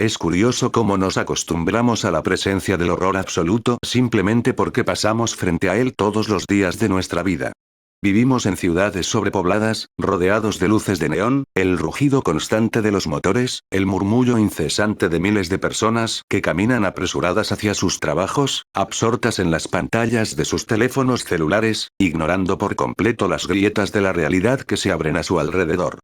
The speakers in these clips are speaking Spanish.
Es curioso cómo nos acostumbramos a la presencia del horror absoluto simplemente porque pasamos frente a él todos los días de nuestra vida. Vivimos en ciudades sobrepobladas, rodeados de luces de neón, el rugido constante de los motores, el murmullo incesante de miles de personas que caminan apresuradas hacia sus trabajos, absortas en las pantallas de sus teléfonos celulares, ignorando por completo las grietas de la realidad que se abren a su alrededor.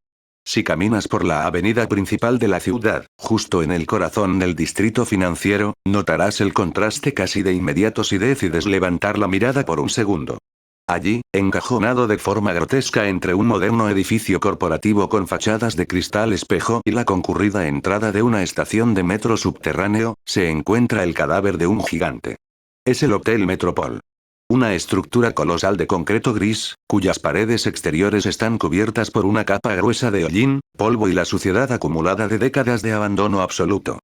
Si caminas por la avenida principal de la ciudad, justo en el corazón del distrito financiero, notarás el contraste casi de inmediato si decides levantar la mirada por un segundo. Allí, encajonado de forma grotesca entre un moderno edificio corporativo con fachadas de cristal espejo y la concurrida entrada de una estación de metro subterráneo, se encuentra el cadáver de un gigante. Es el Hotel Metropol. Una estructura colosal de concreto gris, cuyas paredes exteriores están cubiertas por una capa gruesa de hollín, polvo y la suciedad acumulada de décadas de abandono absoluto.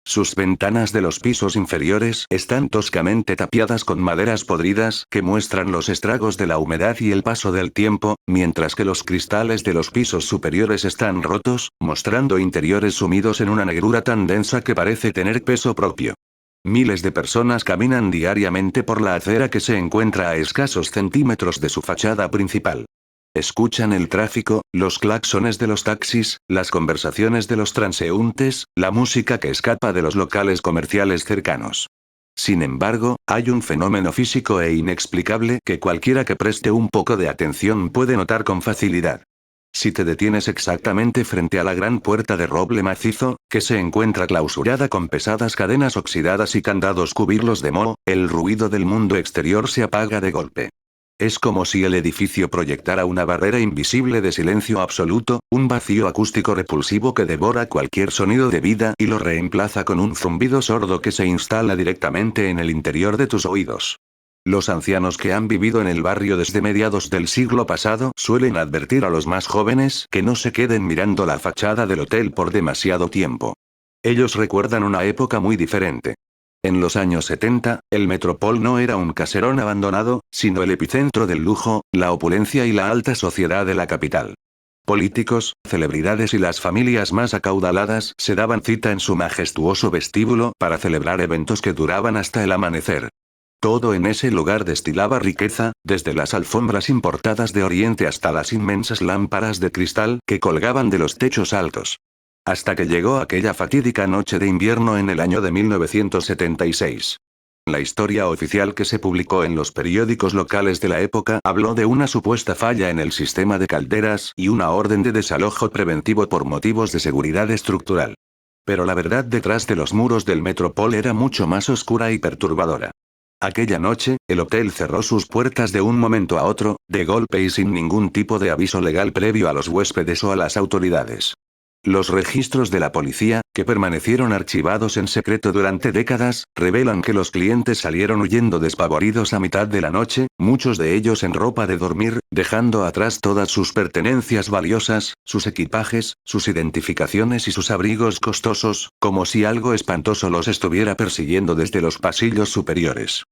Sus ventanas de los pisos inferiores están toscamente tapiadas con maderas podridas que muestran los estragos de la humedad y el paso del tiempo, mientras que los cristales de los pisos superiores están rotos, mostrando interiores sumidos en una negrura tan densa que parece tener peso propio. Miles de personas caminan diariamente por la acera que se encuentra a escasos centímetros de su fachada principal. Escuchan el tráfico, los claxones de los taxis, las conversaciones de los transeúntes, la música que escapa de los locales comerciales cercanos. Sin embargo, hay un fenómeno físico e inexplicable que cualquiera que preste un poco de atención puede notar con facilidad. Si te detienes exactamente frente a la gran puerta de roble macizo, que se encuentra clausurada con pesadas cadenas oxidadas y candados cubiertos de moho, el ruido del mundo exterior se apaga de golpe. Es como si el edificio proyectara una barrera invisible de silencio absoluto, un vacío acústico repulsivo que devora cualquier sonido de vida y lo reemplaza con un zumbido sordo que se instala directamente en el interior de tus oídos. Los ancianos que han vivido en el barrio desde mediados del siglo pasado suelen advertir a los más jóvenes que no se queden mirando la fachada del hotel por demasiado tiempo. Ellos recuerdan una época muy diferente. En los años 70, el Metropol no era un caserón abandonado, sino el epicentro del lujo, la opulencia y la alta sociedad de la capital. Políticos, celebridades y las familias más acaudaladas se daban cita en su majestuoso vestíbulo para celebrar eventos que duraban hasta el amanecer. Todo en ese lugar destilaba riqueza, desde las alfombras importadas de Oriente hasta las inmensas lámparas de cristal que colgaban de los techos altos. Hasta que llegó aquella fatídica noche de invierno en el año de 1976. La historia oficial que se publicó en los periódicos locales de la época habló de una supuesta falla en el sistema de calderas y una orden de desalojo preventivo por motivos de seguridad estructural. Pero la verdad detrás de los muros del Metropol era mucho más oscura y perturbadora. Aquella noche, el hotel cerró sus puertas de un momento a otro, de golpe y sin ningún tipo de aviso legal previo a los huéspedes o a las autoridades. Los registros de la policía, que permanecieron archivados en secreto durante décadas, revelan que los clientes salieron huyendo despavoridos a mitad de la noche, muchos de ellos en ropa de dormir, dejando atrás todas sus pertenencias valiosas, sus equipajes, sus identificaciones y sus abrigos costosos, como si algo espantoso los estuviera persiguiendo desde los pasillos superiores.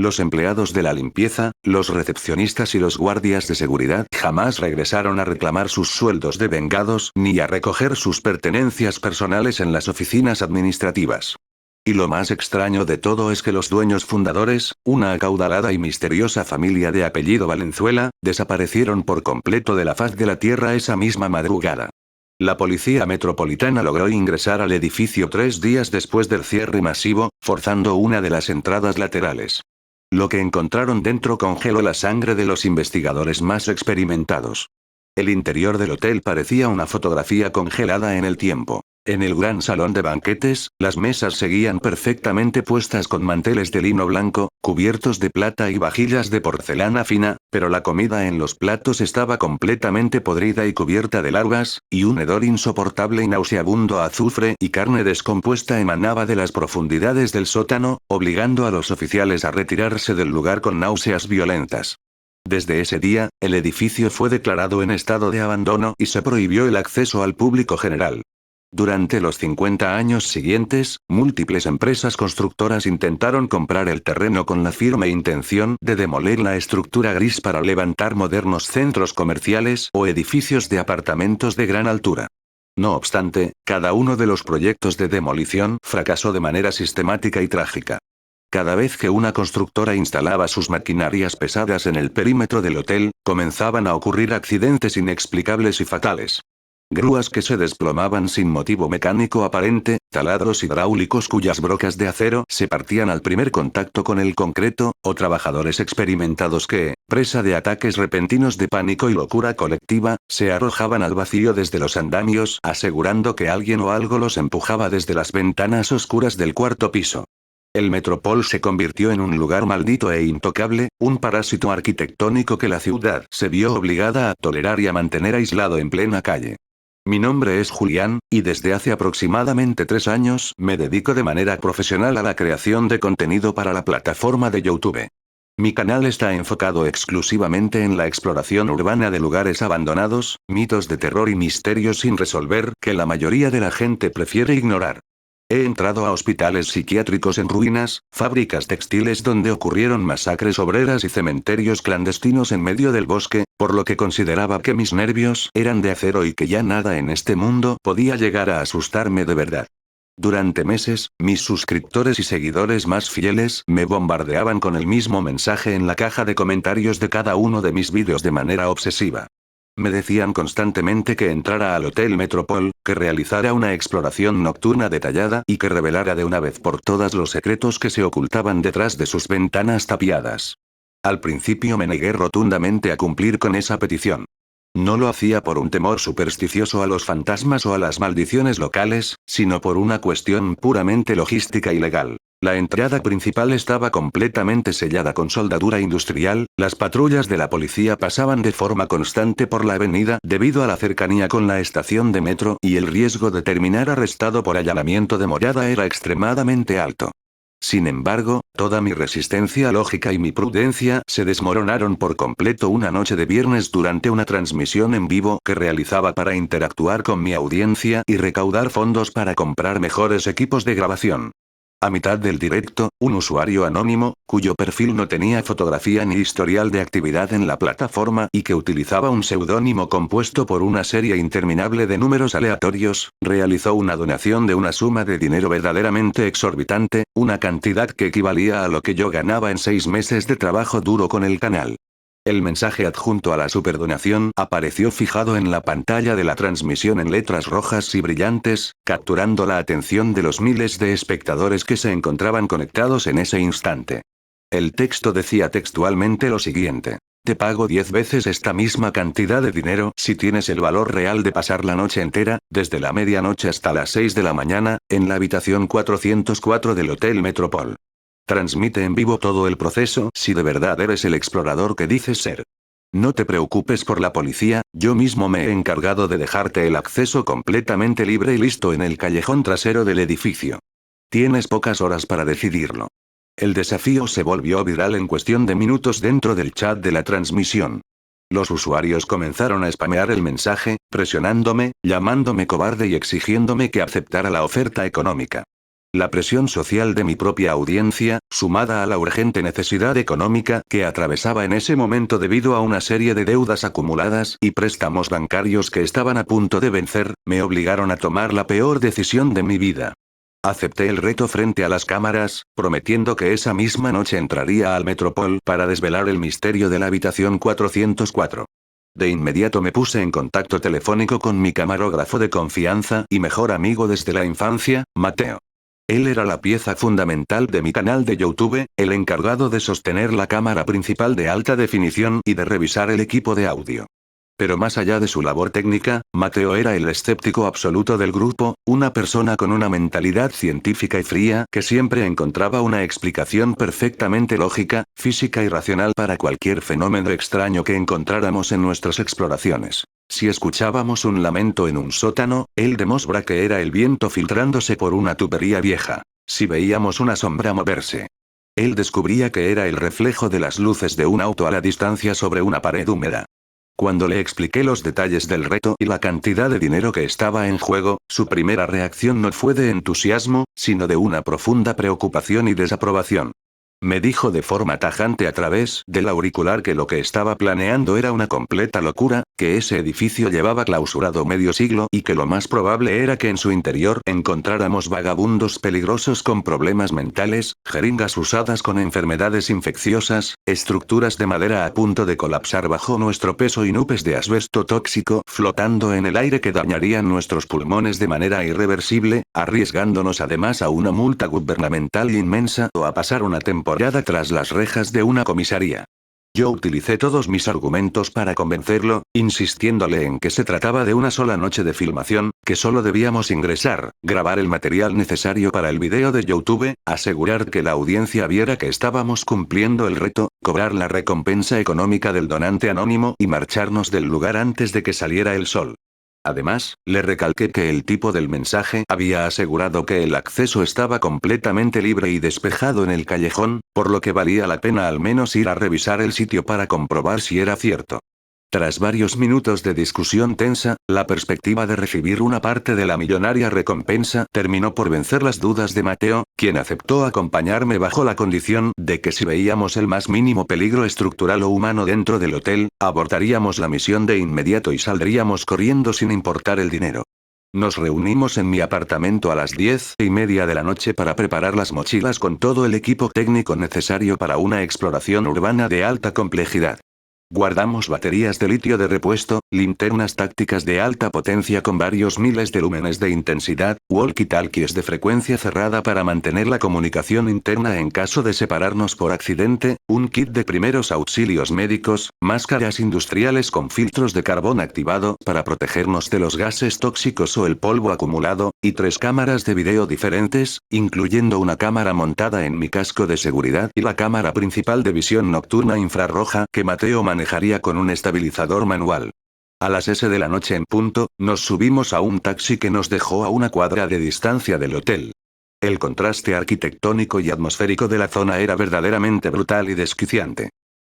Los empleados de la limpieza, los recepcionistas y los guardias de seguridad jamás regresaron a reclamar sus sueldos devengados ni a recoger sus pertenencias personales en las oficinas administrativas. Y lo más extraño de todo es que los dueños fundadores, una acaudalada y misteriosa familia de apellido Valenzuela, desaparecieron por completo de la faz de la tierra esa misma madrugada. La policía metropolitana logró ingresar al edificio 3 días después del cierre masivo, forzando una de las entradas laterales. Lo que encontraron dentro congeló la sangre de los investigadores más experimentados. El interior del hotel parecía una fotografía congelada en el tiempo. En el gran salón de banquetes, las mesas seguían perfectamente puestas con manteles de lino blanco, cubiertos de plata y vajillas de porcelana fina, pero la comida en los platos estaba completamente podrida y cubierta de larvas, y un hedor insoportable y nauseabundo a azufre y carne descompuesta emanaba de las profundidades del sótano, obligando a los oficiales a retirarse del lugar con náuseas violentas. Desde ese día, el edificio fue declarado en estado de abandono y se prohibió el acceso al público general. Durante los 50 años siguientes, múltiples empresas constructoras intentaron comprar el terreno con la firme intención de demoler la estructura gris para levantar modernos centros comerciales o edificios de apartamentos de gran altura. No obstante, cada uno de los proyectos de demolición fracasó de manera sistemática y trágica. Cada vez que una constructora instalaba sus maquinarias pesadas en el perímetro del hotel, comenzaban a ocurrir accidentes inexplicables y fatales. Grúas que se desplomaban sin motivo mecánico aparente, taladros hidráulicos cuyas brocas de acero se partían al primer contacto con el concreto, o trabajadores experimentados que, presa de ataques repentinos de pánico y locura colectiva, se arrojaban al vacío desde los andamios, asegurando que alguien o algo los empujaba desde las ventanas oscuras del cuarto piso. El Metropol se convirtió en un lugar maldito e intocable, un parásito arquitectónico que la ciudad se vio obligada a tolerar y a mantener aislado en plena calle. Mi nombre es Julián, y desde hace aproximadamente 3 años me dedico de manera profesional a la creación de contenido para la plataforma de YouTube. Mi canal está enfocado exclusivamente en la exploración urbana de lugares abandonados, mitos de terror y misterios sin resolver que la mayoría de la gente prefiere ignorar. He entrado a hospitales psiquiátricos en ruinas, fábricas textiles donde ocurrieron masacres obreras y cementerios clandestinos en medio del bosque, por lo que consideraba que mis nervios eran de acero y que ya nada en este mundo podía llegar a asustarme de verdad. Durante meses, mis suscriptores y seguidores más fieles me bombardeaban con el mismo mensaje en la caja de comentarios de cada uno de mis vídeos de manera obsesiva. Me decían constantemente que entrara al Hotel Metropol, que realizara una exploración nocturna detallada y que revelara de una vez por todas los secretos que se ocultaban detrás de sus ventanas tapiadas. Al principio me negué rotundamente a cumplir con esa petición. No lo hacía por un temor supersticioso a los fantasmas o a las maldiciones locales, sino por una cuestión puramente logística y legal. La entrada principal estaba completamente sellada con soldadura industrial, las patrullas de la policía pasaban de forma constante por la avenida debido a la cercanía con la estación de metro y el riesgo de terminar arrestado por allanamiento de morada era extremadamente alto. Sin embargo, toda mi resistencia lógica y mi prudencia se desmoronaron por completo una noche de viernes durante una transmisión en vivo que realizaba para interactuar con mi audiencia y recaudar fondos para comprar mejores equipos de grabación. A mitad del directo, un usuario anónimo, cuyo perfil no tenía fotografía ni historial de actividad en la plataforma y que utilizaba un seudónimo compuesto por una serie interminable de números aleatorios, realizó una donación de una suma de dinero verdaderamente exorbitante, una cantidad que equivalía a lo que yo ganaba en 6 meses de trabajo duro con el canal. El mensaje adjunto a la superdonación apareció fijado en la pantalla de la transmisión en letras rojas y brillantes, capturando la atención de los miles de espectadores que se encontraban conectados en ese instante. El texto decía textualmente lo siguiente: te pago 10 veces esta misma cantidad de dinero si tienes el valor real de pasar la noche entera, desde la medianoche hasta las 6 de la mañana, en la habitación 404 del Hotel Metropol. Transmite en vivo todo el proceso si de verdad eres el explorador que dices ser. No te preocupes por la policía, yo mismo me he encargado de dejarte el acceso completamente libre y listo en el callejón trasero del edificio. Tienes pocas horas para decidirlo. El desafío se volvió viral en cuestión de minutos dentro del chat de la transmisión. Los usuarios comenzaron a spamear el mensaje, presionándome, llamándome cobarde y exigiéndome que aceptara la oferta económica. La presión social de mi propia audiencia, sumada a la urgente necesidad económica que atravesaba en ese momento debido a una serie de deudas acumuladas y préstamos bancarios que estaban a punto de vencer, me obligaron a tomar la peor decisión de mi vida. Acepté el reto frente a las cámaras, prometiendo que esa misma noche entraría al Metropol para desvelar el misterio de la habitación 404. De inmediato me puse en contacto telefónico con mi camarógrafo de confianza y mejor amigo desde la infancia, Mateo. Él era la pieza fundamental de mi canal de YouTube, el encargado de sostener la cámara principal de alta definición y de revisar el equipo de audio. Pero más allá de su labor técnica, Mateo era el escéptico absoluto del grupo, una persona con una mentalidad científica y fría que siempre encontraba una explicación perfectamente lógica, física y racional para cualquier fenómeno extraño que encontráramos en nuestras exploraciones. Si escuchábamos un lamento en un sótano, él demostraba que era el viento filtrándose por una tubería vieja. Si veíamos una sombra moverse, él descubría que era el reflejo de las luces de un auto a la distancia sobre una pared húmeda. Cuando le expliqué los detalles del reto y la cantidad de dinero que estaba en juego, su primera reacción no fue de entusiasmo, sino de una profunda preocupación y desaprobación. Me dijo de forma tajante a través del auricular que lo que estaba planeando era una completa locura, que ese edificio llevaba clausurado medio siglo y que lo más probable era que en su interior encontráramos vagabundos peligrosos con problemas mentales, jeringas usadas con enfermedades infecciosas, estructuras de madera a punto de colapsar bajo nuestro peso y nubes de asbesto tóxico flotando en el aire que dañarían nuestros pulmones de manera irreversible, arriesgándonos además a una multa gubernamental inmensa o a pasar una temporada tras las rejas de una comisaría. Yo utilicé todos mis argumentos para convencerlo, insistiéndole en que se trataba de una sola noche de filmación, que solo debíamos ingresar, grabar el material necesario para el video de YouTube, asegurar que la audiencia viera que estábamos cumpliendo el reto, cobrar la recompensa económica del donante anónimo y marcharnos del lugar antes de que saliera el sol. Además, le recalqué que el tipo del mensaje había asegurado que el acceso estaba completamente libre y despejado en el callejón, por lo que valía la pena al menos ir a revisar el sitio para comprobar si era cierto. Tras varios minutos de discusión tensa, la perspectiva de recibir una parte de la millonaria recompensa terminó por vencer las dudas de Mateo, quien aceptó acompañarme bajo la condición de que si veíamos el más mínimo peligro estructural o humano dentro del hotel, abortaríamos la misión de inmediato y saldríamos corriendo sin importar el dinero. Nos reunimos en mi apartamento a las 10:30 de la noche para preparar las mochilas con todo el equipo técnico necesario para una exploración urbana de alta complejidad. Guardamos baterías de litio de repuesto, linternas tácticas de alta potencia con varios miles de lúmenes de intensidad, walkie-talkies de frecuencia cerrada para mantener la comunicación interna en caso de separarnos por accidente, un kit de primeros auxilios médicos, máscaras industriales con filtros de carbón activado para protegernos de los gases tóxicos o el polvo acumulado, y 3 cámaras de video diferentes, incluyendo una cámara montada en mi casco de seguridad y la cámara principal de visión nocturna infrarroja que Mateo manejaría con un estabilizador manual. A las S de la noche en punto, nos subimos a un taxi que nos dejó a una cuadra de distancia del hotel. El contraste arquitectónico y atmosférico de la zona era verdaderamente brutal y desquiciante.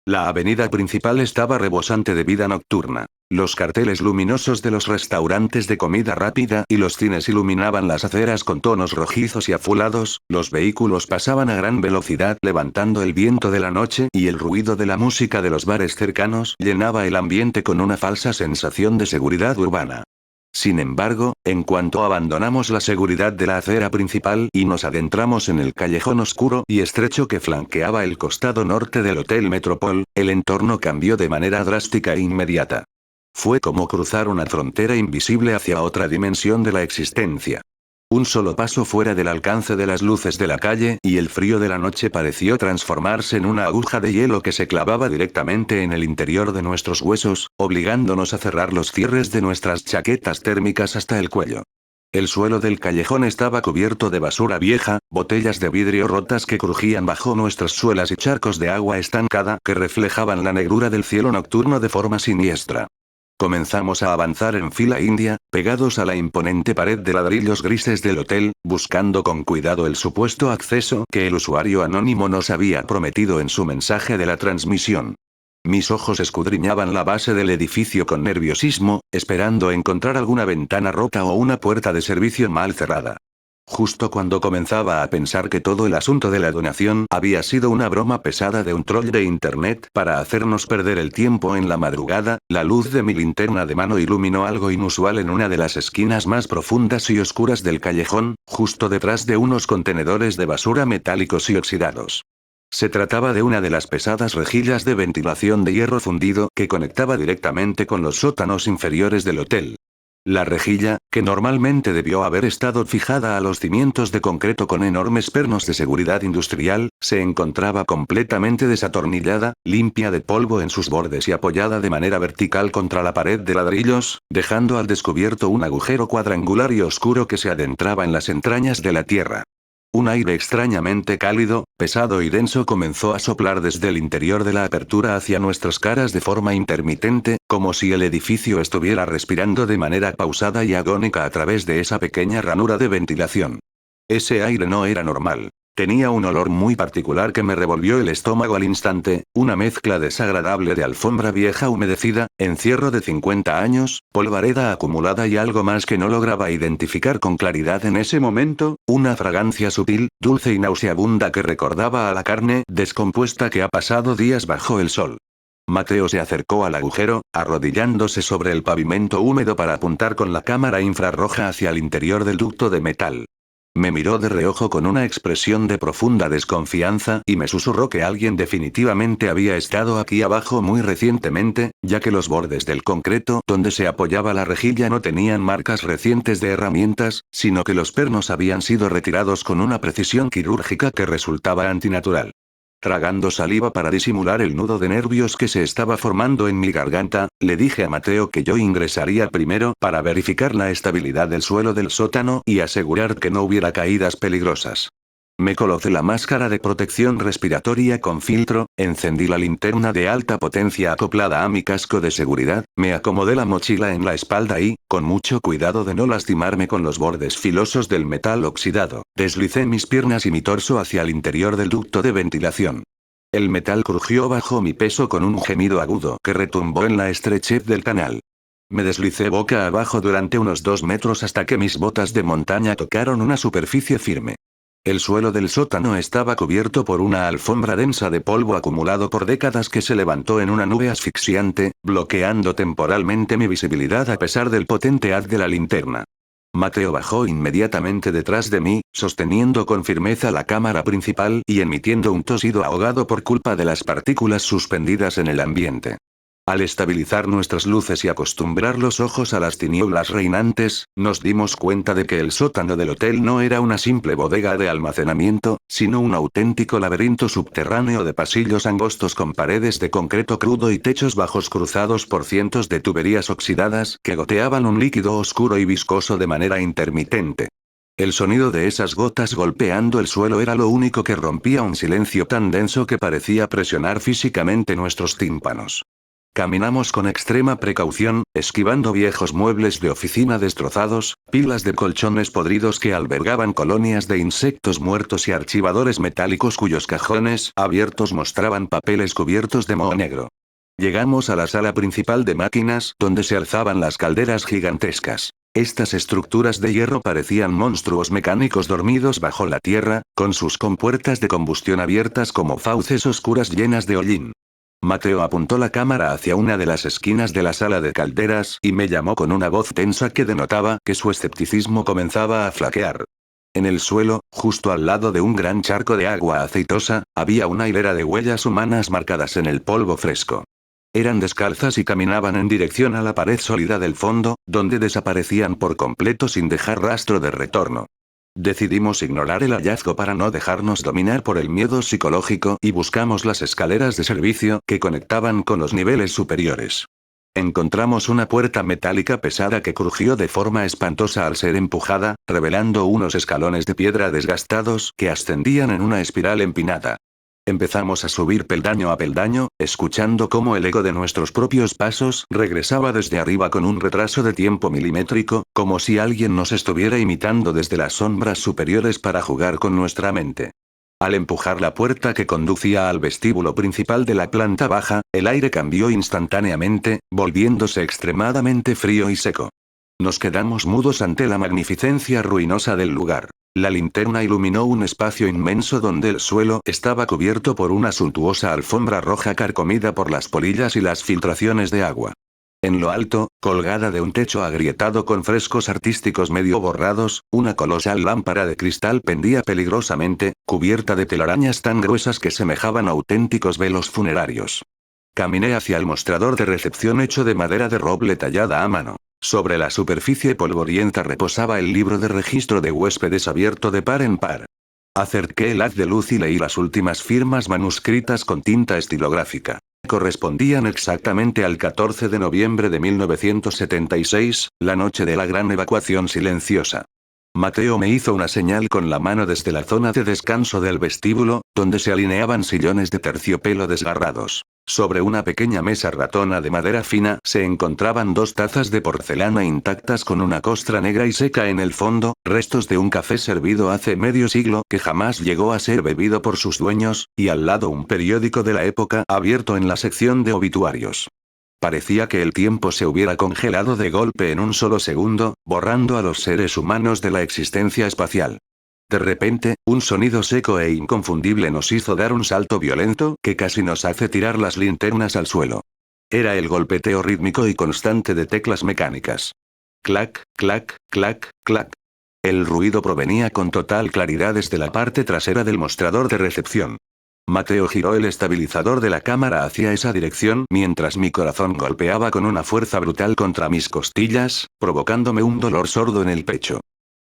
La avenida principal estaba rebosante de vida nocturna. Los carteles luminosos de los restaurantes de comida rápida y los cines iluminaban las aceras con tonos rojizos y azulados, los vehículos pasaban a gran velocidad levantando el viento de la noche y el ruido de la música de los bares cercanos llenaba el ambiente con una falsa sensación de seguridad urbana. Sin embargo, en cuanto abandonamos la seguridad de la acera principal y nos adentramos en el callejón oscuro y estrecho que flanqueaba el costado norte del Hotel Metropol, el entorno cambió de manera drástica e inmediata. Fue como cruzar una frontera invisible hacia otra dimensión de la existencia. Un solo paso fuera del alcance de las luces de la calle y el frío de la noche pareció transformarse en una aguja de hielo que se clavaba directamente en el interior de nuestros huesos, obligándonos a cerrar los cierres de nuestras chaquetas térmicas hasta el cuello. El suelo del callejón estaba cubierto de basura vieja, botellas de vidrio rotas que crujían bajo nuestras suelas y charcos de agua estancada que reflejaban la negrura del cielo nocturno de forma siniestra. Comenzamos a avanzar en fila india, pegados a la imponente pared de ladrillos grises del hotel, buscando con cuidado el supuesto acceso que el usuario anónimo nos había prometido en su mensaje de la transmisión. Mis ojos escudriñaban la base del edificio con nerviosismo, esperando encontrar alguna ventana rota o una puerta de servicio mal cerrada. Justo cuando comenzaba a pensar que todo el asunto de la donación había sido una broma pesada de un troll de internet para hacernos perder el tiempo en la madrugada, la luz de mi linterna de mano iluminó algo inusual en una de las esquinas más profundas y oscuras del callejón, justo detrás de unos contenedores de basura metálicos y oxidados. Se trataba de una de las pesadas rejillas de ventilación de hierro fundido que conectaba directamente con los sótanos inferiores del hotel. La rejilla, que normalmente debió haber estado fijada a los cimientos de concreto con enormes pernos de seguridad industrial, se encontraba completamente desatornillada, limpia de polvo en sus bordes y apoyada de manera vertical contra la pared de ladrillos, dejando al descubierto un agujero cuadrangular y oscuro que se adentraba en las entrañas de la tierra. Un aire extrañamente cálido, pesado y denso comenzó a soplar desde el interior de la apertura hacia nuestras caras de forma intermitente, como si el edificio estuviera respirando de manera pausada y agónica a través de esa pequeña ranura de ventilación. Ese aire no era normal. Tenía un olor muy particular que me revolvió el estómago al instante, una mezcla desagradable de alfombra vieja humedecida, encierro de 50 años, polvareda acumulada y algo más que no lograba identificar con claridad en ese momento, una fragancia sutil, dulce y nauseabunda que recordaba a la carne descompuesta que ha pasado días bajo el sol. Mateo se acercó al agujero, arrodillándose sobre el pavimento húmedo para apuntar con la cámara infrarroja hacia el interior del ducto de metal. Me miró de reojo con una expresión de profunda desconfianza y me susurró que alguien definitivamente había estado aquí abajo muy recientemente, ya que los bordes del concreto donde se apoyaba la rejilla no tenían marcas recientes de herramientas, sino que los pernos habían sido retirados con una precisión quirúrgica que resultaba antinatural. Tragando saliva para disimular el nudo de nervios que se estaba formando en mi garganta, le dije a Mateo que yo ingresaría primero para verificar la estabilidad del suelo del sótano y asegurar que no hubiera caídas peligrosas. Me coloqué la máscara de protección respiratoria con filtro, encendí la linterna de alta potencia acoplada a mi casco de seguridad, me acomodé la mochila en la espalda y, con mucho cuidado de no lastimarme con los bordes filosos del metal oxidado, deslicé mis piernas y mi torso hacia el interior del ducto de ventilación. El metal crujió bajo mi peso con un gemido agudo que retumbó en la estrechez del canal. Me deslicé boca abajo durante unos 2 metros hasta que mis botas de montaña tocaron una superficie firme. El suelo del sótano estaba cubierto por una alfombra densa de polvo acumulado por décadas que se levantó en una nube asfixiante, bloqueando temporalmente mi visibilidad a pesar del potente haz de la linterna. Mateo bajó inmediatamente detrás de mí, sosteniendo con firmeza la cámara principal y emitiendo un tosido ahogado por culpa de las partículas suspendidas en el ambiente. Al estabilizar nuestras luces y acostumbrar los ojos a las tinieblas reinantes, nos dimos cuenta de que el sótano del hotel no era una simple bodega de almacenamiento, sino un auténtico laberinto subterráneo de pasillos angostos con paredes de concreto crudo y techos bajos cruzados por cientos de tuberías oxidadas que goteaban un líquido oscuro y viscoso de manera intermitente. El sonido de esas gotas golpeando el suelo era lo único que rompía un silencio tan denso que parecía presionar físicamente nuestros tímpanos. Caminamos con extrema precaución, esquivando viejos muebles de oficina destrozados, pilas de colchones podridos que albergaban colonias de insectos muertos y archivadores metálicos cuyos cajones abiertos mostraban papeles cubiertos de moho negro. Llegamos a la sala principal de máquinas, donde se alzaban las calderas gigantescas. Estas estructuras de hierro parecían monstruos mecánicos dormidos bajo la tierra, con sus compuertas de combustión abiertas como fauces oscuras llenas de hollín. Mateo apuntó la cámara hacia una de las esquinas de la sala de calderas y me llamó con una voz tensa que denotaba que su escepticismo comenzaba a flaquear. En el suelo, justo al lado de un gran charco de agua aceitosa, había una hilera de huellas humanas marcadas en el polvo fresco. Eran descalzas y caminaban en dirección a la pared sólida del fondo, donde desaparecían por completo sin dejar rastro de retorno. Decidimos ignorar el hallazgo para no dejarnos dominar por el miedo psicológico y buscamos las escaleras de servicio que conectaban con los niveles superiores. Encontramos una puerta metálica pesada que crujió de forma espantosa al ser empujada, revelando unos escalones de piedra desgastados que ascendían en una espiral empinada. Empezamos a subir peldaño a peldaño, escuchando cómo el eco de nuestros propios pasos regresaba desde arriba con un retraso de tiempo milimétrico, como si alguien nos estuviera imitando desde las sombras superiores para jugar con nuestra mente. Al empujar la puerta que conducía al vestíbulo principal de la planta baja, el aire cambió instantáneamente, volviéndose extremadamente frío y seco. Nos quedamos mudos ante la magnificencia ruinosa del lugar. La linterna iluminó un espacio inmenso donde el suelo estaba cubierto por una suntuosa alfombra roja carcomida por las polillas y las filtraciones de agua. En lo alto, colgada de un techo agrietado con frescos artísticos medio borrados, una colosal lámpara de cristal pendía peligrosamente, cubierta de telarañas tan gruesas que semejaban auténticos velos funerarios. Caminé hacia el mostrador de recepción hecho de madera de roble tallada a mano. Sobre la superficie polvorienta reposaba el libro de registro de huéspedes abierto de par en par. Acerqué el haz de luz y leí las últimas firmas manuscritas con tinta estilográfica. Correspondían exactamente al 14 de noviembre de 1976, la noche de la gran evacuación silenciosa. Mateo me hizo una señal con la mano desde la zona de descanso del vestíbulo, donde se alineaban sillones de terciopelo desgarrados. Sobre una pequeña mesa ratona de madera fina se encontraban 2 tazas de porcelana intactas con una costra negra y seca en el fondo, restos de un café servido hace medio siglo que jamás llegó a ser bebido por sus dueños, y al lado un periódico de la época abierto en la sección de obituarios. Parecía que el tiempo se hubiera congelado de golpe en un solo segundo, borrando a los seres humanos de la existencia espacial. De repente, un sonido seco e inconfundible nos hizo dar un salto violento que casi nos hace tirar las linternas al suelo. Era el golpeteo rítmico y constante de teclas mecánicas. Clac, clac, clac, clac. El ruido provenía con total claridad desde la parte trasera del mostrador de recepción. Mateo giró el estabilizador de la cámara hacia esa dirección mientras mi corazón golpeaba con una fuerza brutal contra mis costillas, provocándome un dolor sordo en el pecho.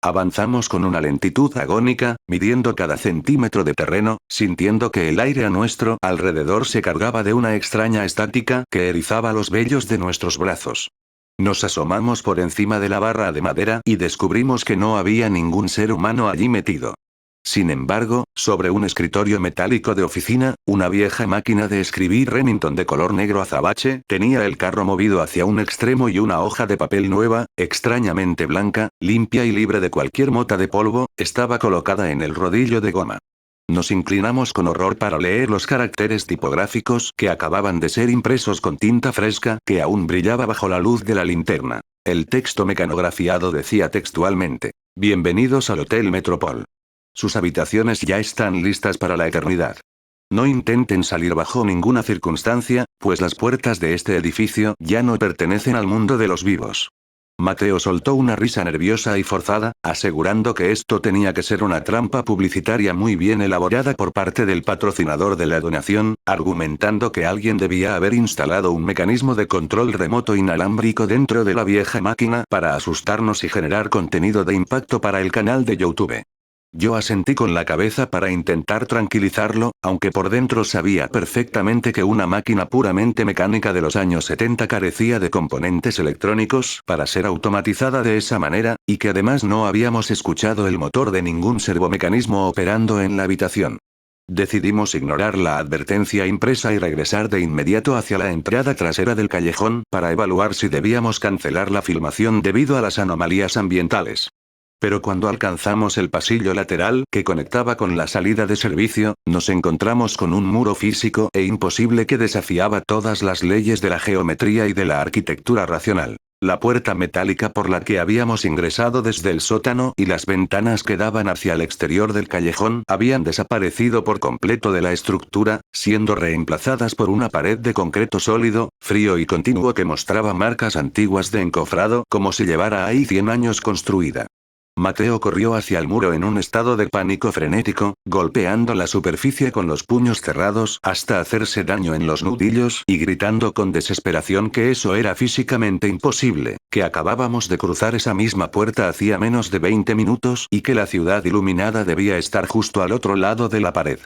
Avanzamos con una lentitud agónica, midiendo cada centímetro de terreno, sintiendo que el aire a nuestro alrededor se cargaba de una extraña estática que erizaba los vellos de nuestros brazos. Nos asomamos por encima de la barra de madera y descubrimos que no había ningún ser humano allí metido. Sin embargo, sobre un escritorio metálico de oficina, una vieja máquina de escribir Remington de color negro azabache tenía el carro movido hacia un extremo y una hoja de papel nueva, extrañamente blanca, limpia y libre de cualquier mota de polvo, estaba colocada en el rodillo de goma. Nos inclinamos con horror para leer los caracteres tipográficos que acababan de ser impresos con tinta fresca que aún brillaba bajo la luz de la linterna. El texto mecanografiado decía textualmente: "Bienvenidos al Hotel Metropol. Sus habitaciones ya están listas para la eternidad. No intenten salir bajo ninguna circunstancia, pues las puertas de este edificio ya no pertenecen al mundo de los vivos". Mateo soltó una risa nerviosa y forzada, asegurando que esto tenía que ser una trampa publicitaria muy bien elaborada por parte del patrocinador de la donación, argumentando que alguien debía haber instalado un mecanismo de control remoto inalámbrico dentro de la vieja máquina para asustarnos y generar contenido de impacto para el canal de YouTube. Yo asentí con la cabeza para intentar tranquilizarlo, aunque por dentro sabía perfectamente que una máquina puramente mecánica de los años 70 carecía de componentes electrónicos para ser automatizada de esa manera, y que además no habíamos escuchado el motor de ningún servomecanismo operando en la habitación. Decidimos ignorar la advertencia impresa y regresar de inmediato hacia la entrada trasera del callejón para evaluar si debíamos cancelar la filmación debido a las anomalías ambientales. Pero cuando alcanzamos el pasillo lateral que conectaba con la salida de servicio, nos encontramos con un muro físico e imposible que desafiaba todas las leyes de la geometría y de la arquitectura racional. La puerta metálica por la que habíamos ingresado desde el sótano y las ventanas que daban hacia el exterior del callejón habían desaparecido por completo de la estructura, siendo reemplazadas por una pared de concreto sólido, frío y continuo que mostraba marcas antiguas de encofrado como si llevara ahí 100 años construida. Mateo corrió hacia el muro en un estado de pánico frenético, golpeando la superficie con los puños cerrados hasta hacerse daño en los nudillos y gritando con desesperación que eso era físicamente imposible, que acabábamos de cruzar esa misma puerta hacía menos de 20 minutos y que la ciudad iluminada debía estar justo al otro lado de la pared.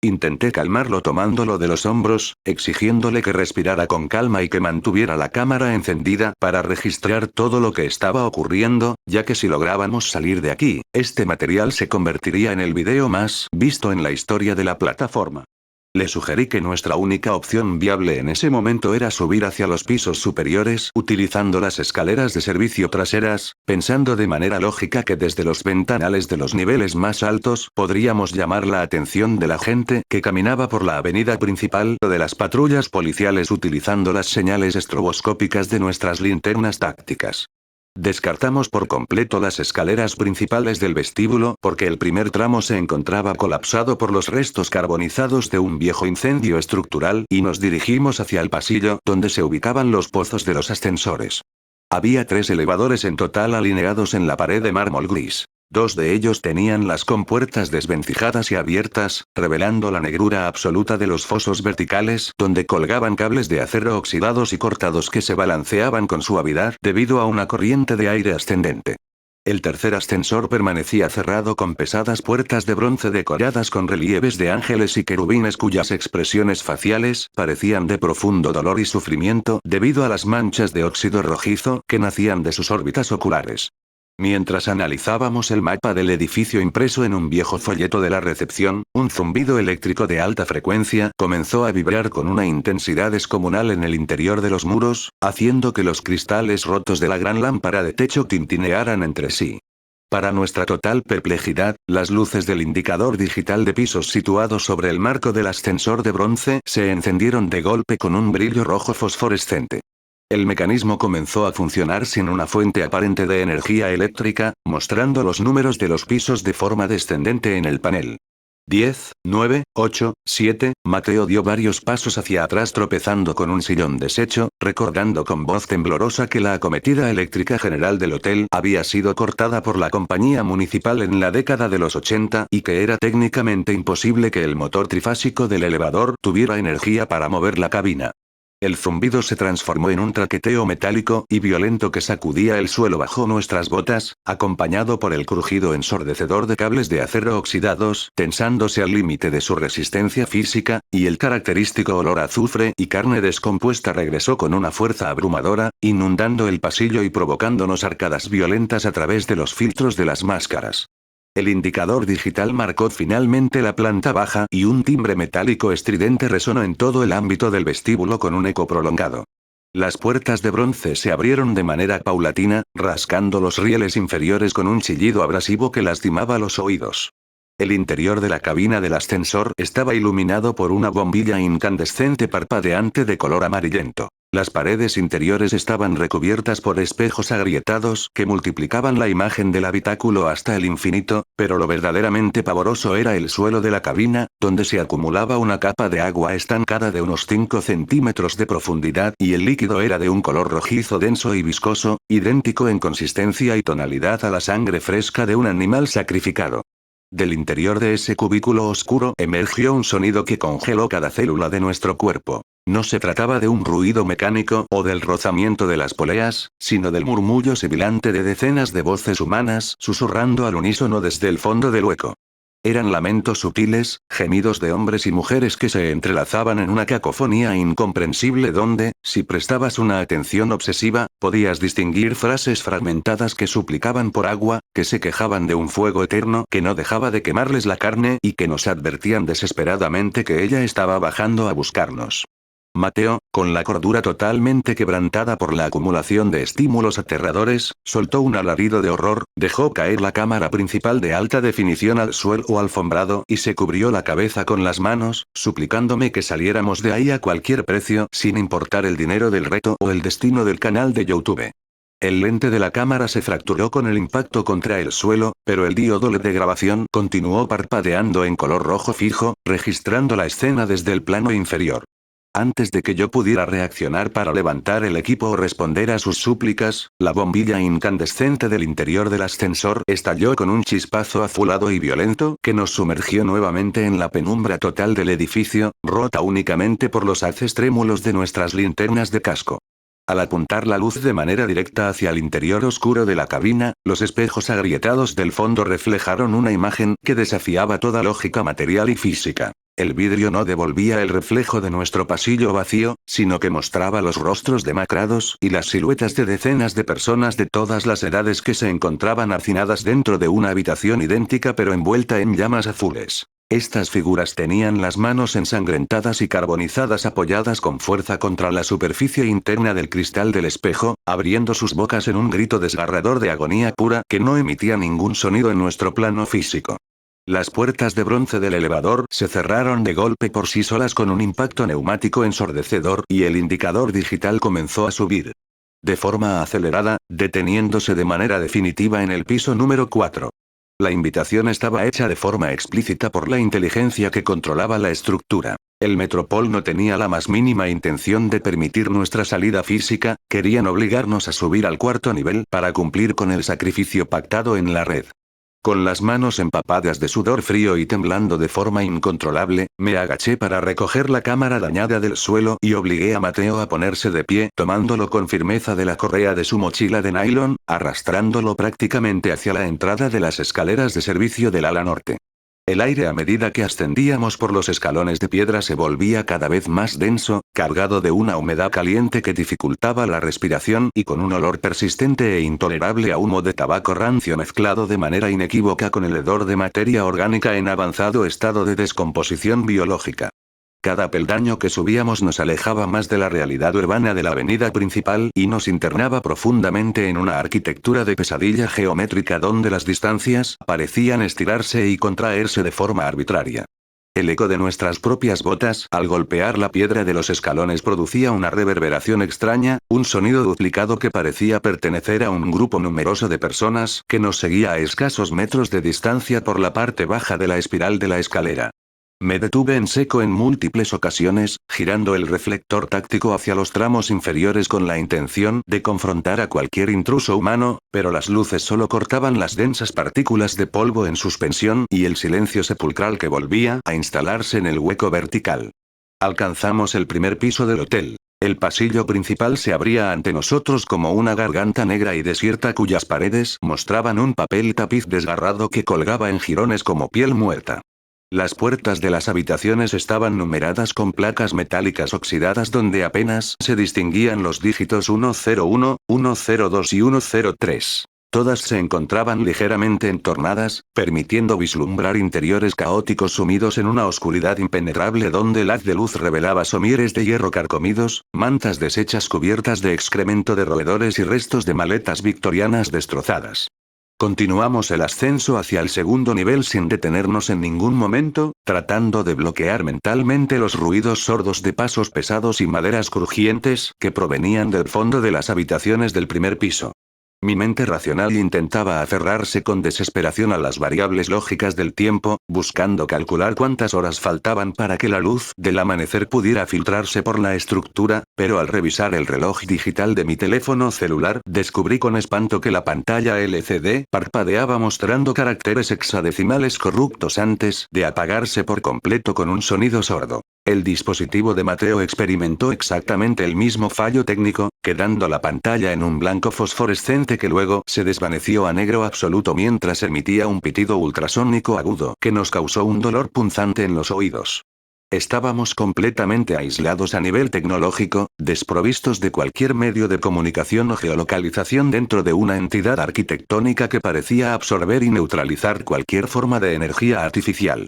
Intenté calmarlo tomándolo de los hombros, exigiéndole que respirara con calma y que mantuviera la cámara encendida para registrar todo lo que estaba ocurriendo, ya que si lográbamos salir de aquí, este material se convertiría en el video más visto en la historia de la plataforma. Le sugerí que nuestra única opción viable en ese momento era subir hacia los pisos superiores utilizando las escaleras de servicio traseras, pensando de manera lógica que desde los ventanales de los niveles más altos podríamos llamar la atención de la gente que caminaba por la avenida principal o de las patrullas policiales utilizando las señales estroboscópicas de nuestras linternas tácticas. Descartamos por completo las escaleras principales del vestíbulo porque el primer tramo se encontraba colapsado por los restos carbonizados de un viejo incendio estructural y nos dirigimos hacia el pasillo donde se ubicaban los pozos de los ascensores. Había 3 elevadores en total alineados en la pared de mármol gris. 2 de ellos tenían las compuertas desvencijadas y abiertas, revelando la negrura absoluta de los fosos verticales donde colgaban cables de acero oxidados y cortados que se balanceaban con suavidad debido a una corriente de aire ascendente. El tercer ascensor permanecía cerrado con pesadas puertas de bronce decoradas con relieves de ángeles y querubines cuyas expresiones faciales parecían de profundo dolor y sufrimiento debido a las manchas de óxido rojizo que nacían de sus órbitas oculares. Mientras analizábamos el mapa del edificio impreso en un viejo folleto de la recepción, un zumbido eléctrico de alta frecuencia comenzó a vibrar con una intensidad descomunal en el interior de los muros, haciendo que los cristales rotos de la gran lámpara de techo tintinearan entre sí. Para nuestra total perplejidad, las luces del indicador digital de pisos situados sobre el marco del ascensor de bronce se encendieron de golpe con un brillo rojo fosforescente. El mecanismo comenzó a funcionar sin una fuente aparente de energía eléctrica, mostrando los números de los pisos de forma descendente en el panel. 10, 9, 8, 7, Mateo dio varios pasos hacia atrás tropezando con un sillón deshecho, recordando con voz temblorosa que la acometida eléctrica general del hotel había sido cortada por la compañía municipal en la década de los 80 y que era técnicamente imposible que el motor trifásico del elevador tuviera energía para mover la cabina. El zumbido se transformó en un traqueteo metálico y violento que sacudía el suelo bajo nuestras botas, acompañado por el crujido ensordecedor de cables de acero oxidados, tensándose al límite de su resistencia física, y el característico olor a azufre y carne descompuesta regresó con una fuerza abrumadora, inundando el pasillo y provocándonos arcadas violentas a través de los filtros de las máscaras. El indicador digital marcó finalmente la planta baja y un timbre metálico estridente resonó en todo el ámbito del vestíbulo con un eco prolongado. Las puertas de bronce se abrieron de manera paulatina, rascando los rieles inferiores con un chillido abrasivo que lastimaba los oídos. El interior de la cabina del ascensor estaba iluminado por una bombilla incandescente parpadeante de color amarillento. Las paredes interiores estaban recubiertas por espejos agrietados que multiplicaban la imagen del habitáculo hasta el infinito, pero lo verdaderamente pavoroso era el suelo de la cabina, donde se acumulaba una capa de agua estancada de unos 5 centímetros de profundidad y el líquido era de un color rojizo denso y viscoso, idéntico en consistencia y tonalidad a la sangre fresca de un animal sacrificado. Del interior de ese cubículo oscuro emergió un sonido que congeló cada célula de nuestro cuerpo. No se trataba de un ruido mecánico o del rozamiento de las poleas, sino del murmullo sibilante de decenas de voces humanas susurrando al unísono desde el fondo del hueco. Eran lamentos sutiles, gemidos de hombres y mujeres que se entrelazaban en una cacofonía incomprensible donde, si prestabas una atención obsesiva, podías distinguir frases fragmentadas que suplicaban por agua, que se quejaban de un fuego eterno que no dejaba de quemarles la carne y que nos advertían desesperadamente que ella estaba bajando a buscarnos. Mateo, con la cordura totalmente quebrantada por la acumulación de estímulos aterradores, soltó un alarido de horror, dejó caer la cámara principal de alta definición al suelo alfombrado y se cubrió la cabeza con las manos, suplicándome que saliéramos de ahí a cualquier precio, sin importar el dinero del reto o el destino del canal de YouTube. El lente de la cámara se fracturó con el impacto contra el suelo, pero el diodo LED de grabación continuó parpadeando en color rojo fijo, registrando la escena desde el plano inferior. Antes de que yo pudiera reaccionar para levantar el equipo o responder a sus súplicas, la bombilla incandescente del interior del ascensor estalló con un chispazo azulado y violento que nos sumergió nuevamente en la penumbra total del edificio, rota únicamente por los haces trémulos de nuestras linternas de casco. Al apuntar la luz de manera directa hacia el interior oscuro de la cabina, los espejos agrietados del fondo reflejaron una imagen que desafiaba toda lógica material y física. El vidrio no devolvía el reflejo de nuestro pasillo vacío, sino que mostraba los rostros demacrados y las siluetas de decenas de personas de todas las edades que se encontraban hacinadas dentro de una habitación idéntica pero envuelta en llamas azules. Estas figuras tenían las manos ensangrentadas y carbonizadas apoyadas con fuerza contra la superficie interna del cristal del espejo, abriendo sus bocas en un grito desgarrador de agonía pura que no emitía ningún sonido en nuestro plano físico. Las puertas de bronce del elevador se cerraron de golpe por sí solas con un impacto neumático ensordecedor y el indicador digital comenzó a subir. De forma acelerada, deteniéndose de manera definitiva en el piso número 4. La invitación estaba hecha de forma explícita por la inteligencia que controlaba la estructura. El Metropol no tenía la más mínima intención de permitir nuestra salida física, querían obligarnos a subir al 4.º nivel para cumplir con el sacrificio pactado en la red. Con las manos empapadas de sudor frío y temblando de forma incontrolable, me agaché para recoger la cámara dañada del suelo y obligué a Mateo a ponerse de pie, tomándolo con firmeza de la correa de su mochila de nylon, arrastrándolo prácticamente hacia la entrada de las escaleras de servicio del ala norte. El aire a medida que ascendíamos por los escalones de piedra se volvía cada vez más denso, cargado de una humedad caliente que dificultaba la respiración y con un olor persistente e intolerable a humo de tabaco rancio mezclado de manera inequívoca con el hedor de materia orgánica en avanzado estado de descomposición biológica. Cada peldaño que subíamos nos alejaba más de la realidad urbana de la avenida principal y nos internaba profundamente en una arquitectura de pesadilla geométrica donde las distancias parecían estirarse y contraerse de forma arbitraria. El eco de nuestras propias botas al golpear la piedra de los escalones producía una reverberación extraña, un sonido duplicado que parecía pertenecer a un grupo numeroso de personas que nos seguía a escasos metros de distancia por la parte baja de la espiral de la escalera. Me detuve en seco en múltiples ocasiones, girando el reflector táctico hacia los tramos inferiores con la intención de confrontar a cualquier intruso humano, pero las luces solo cortaban las densas partículas de polvo en suspensión y el silencio sepulcral que volvía a instalarse en el hueco vertical. Alcanzamos el primer piso del hotel. El pasillo principal se abría ante nosotros como una garganta negra y desierta cuyas paredes mostraban un papel tapiz desgarrado que colgaba en jirones como piel muerta. Las puertas de las habitaciones estaban numeradas con placas metálicas oxidadas donde apenas se distinguían los dígitos 101, 102 y 103. Todas se encontraban ligeramente entornadas, permitiendo vislumbrar interiores caóticos sumidos en una oscuridad impenetrable donde el haz de luz revelaba somieres de hierro carcomidos, mantas deshechas cubiertas de excremento de roedores y restos de maletas victorianas destrozadas. Continuamos el ascenso hacia el segundo nivel sin detenernos en ningún momento, tratando de bloquear mentalmente los ruidos sordos de pasos pesados y maderas crujientes que provenían del fondo de las habitaciones del primer piso. Mi mente racional intentaba aferrarse con desesperación a las variables lógicas del tiempo, buscando calcular cuántas horas faltaban para que la luz del amanecer pudiera filtrarse por la estructura, pero al revisar el reloj digital de mi teléfono celular, descubrí con espanto que la pantalla LCD parpadeaba mostrando caracteres hexadecimales corruptos antes de apagarse por completo con un sonido sordo. El dispositivo de Mateo experimentó exactamente el mismo fallo técnico, quedando la pantalla en un blanco fosforescente que luego se desvaneció a negro absoluto mientras emitía un pitido ultrasónico agudo que nos causó un dolor punzante en los oídos. Estábamos completamente aislados a nivel tecnológico, desprovistos de cualquier medio de comunicación o geolocalización dentro de una entidad arquitectónica que parecía absorber y neutralizar cualquier forma de energía artificial.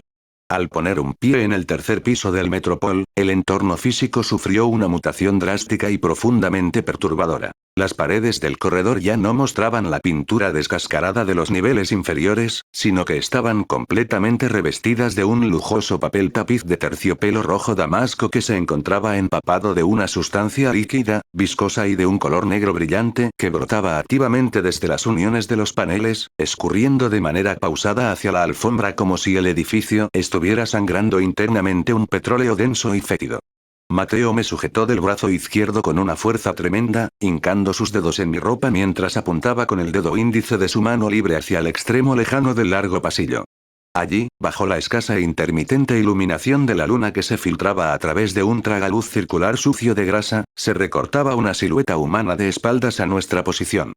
Al poner un pie en el tercer piso del Metropol, el entorno físico sufrió una mutación drástica y profundamente perturbadora. Las paredes del corredor ya no mostraban la pintura descascarada de los niveles inferiores, sino que estaban completamente revestidas de un lujoso papel tapiz de terciopelo rojo damasco que se encontraba empapado de una sustancia líquida, viscosa y de un color negro brillante que brotaba activamente desde las uniones de los paneles, escurriendo de manera pausada hacia la alfombra como si el edificio estuviera sangrando internamente un petróleo denso y fétido. Mateo me sujetó del brazo izquierdo con una fuerza tremenda, hincando sus dedos en mi ropa mientras apuntaba con el dedo índice de su mano libre hacia el extremo lejano del largo pasillo. Allí, bajo la escasa e intermitente iluminación de la luna que se filtraba a través de un tragaluz circular sucio de grasa, se recortaba una silueta humana de espaldas a nuestra posición.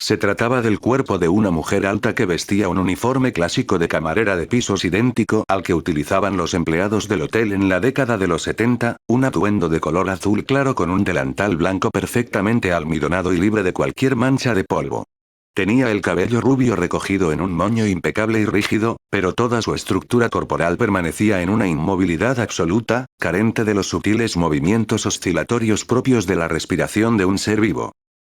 Se trataba del cuerpo de una mujer alta que vestía un uniforme clásico de camarera de pisos idéntico al que utilizaban los empleados del hotel en la década de los 70, un atuendo de color azul claro con un delantal blanco perfectamente almidonado y libre de cualquier mancha de polvo. Tenía el cabello rubio recogido en un moño impecable y rígido, pero toda su estructura corporal permanecía en una inmovilidad absoluta, carente de los sutiles movimientos oscilatorios propios de la respiración de un ser vivo.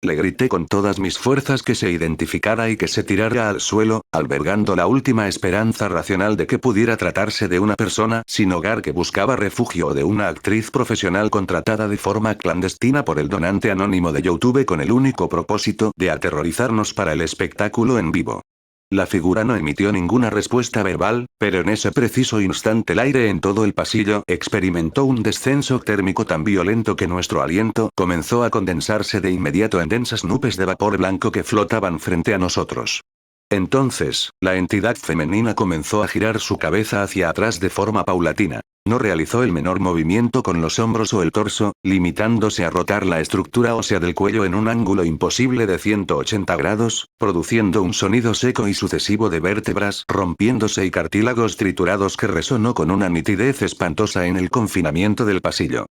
Le grité con todas mis fuerzas que se identificara y que se tirara al suelo, albergando la última esperanza racional de que pudiera tratarse de una persona sin hogar que buscaba refugio o de una actriz profesional contratada de forma clandestina por el donante anónimo de YouTube con el único propósito de aterrorizarnos para el espectáculo en vivo. La figura no emitió ninguna respuesta verbal, pero en ese preciso instante el aire en todo el pasillo experimentó un descenso térmico tan violento que nuestro aliento comenzó a condensarse de inmediato en densas nubes de vapor blanco que flotaban frente a nosotros. Entonces, la entidad femenina comenzó a girar su cabeza hacia atrás de forma paulatina. No realizó el menor movimiento con los hombros o el torso, limitándose a rotar la estructura ósea del cuello en un ángulo imposible de 180 grados, produciendo un sonido seco y sucesivo de vértebras rompiéndose y cartílagos triturados que resonó con una nitidez espantosa en el confinamiento del pasillo.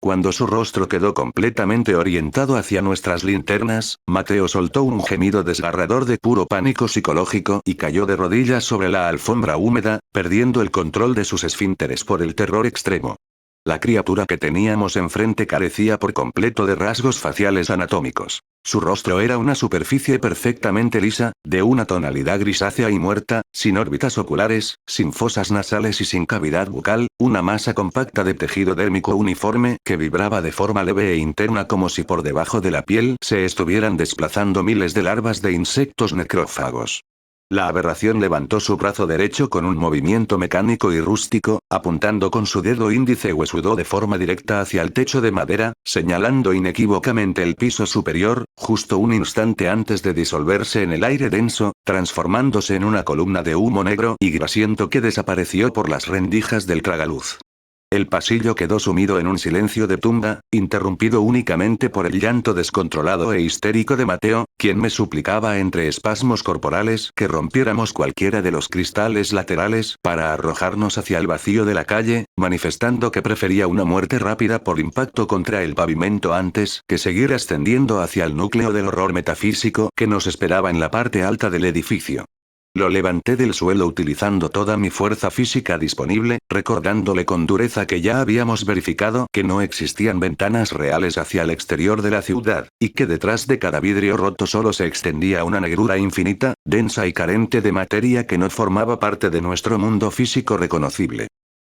Cuando su rostro quedó completamente orientado hacia nuestras linternas, Mateo soltó un gemido desgarrador de puro pánico psicológico y cayó de rodillas sobre la alfombra húmeda, perdiendo el control de sus esfínteres por el terror extremo. La criatura que teníamos enfrente carecía por completo de rasgos faciales anatómicos. Su rostro era una superficie perfectamente lisa, de una tonalidad grisácea y muerta, sin órbitas oculares, sin fosas nasales y sin cavidad bucal, una masa compacta de tejido dérmico uniforme que vibraba de forma leve e interna como si por debajo de la piel se estuvieran desplazando miles de larvas de insectos necrófagos. La aberración levantó su brazo derecho con un movimiento mecánico y rústico, apuntando con su dedo índice huesudo de forma directa hacia el techo de madera, señalando inequívocamente el piso superior, justo un instante antes de disolverse en el aire denso, transformándose en una columna de humo negro y grasiento que desapareció por las rendijas del tragaluz. El pasillo quedó sumido en un silencio de tumba, interrumpido únicamente por el llanto descontrolado e histérico de Mateo, quien me suplicaba entre espasmos corporales que rompiéramos cualquiera de los cristales laterales para arrojarnos hacia el vacío de la calle, manifestando que prefería una muerte rápida por impacto contra el pavimento antes que seguir ascendiendo hacia el núcleo del horror metafísico que nos esperaba en la parte alta del edificio. Lo levanté del suelo utilizando toda mi fuerza física disponible, recordándole con dureza que ya habíamos verificado que no existían ventanas reales hacia el exterior de la ciudad, y que detrás de cada vidrio roto solo se extendía una negrura infinita, densa y carente de materia que no formaba parte de nuestro mundo físico reconocible.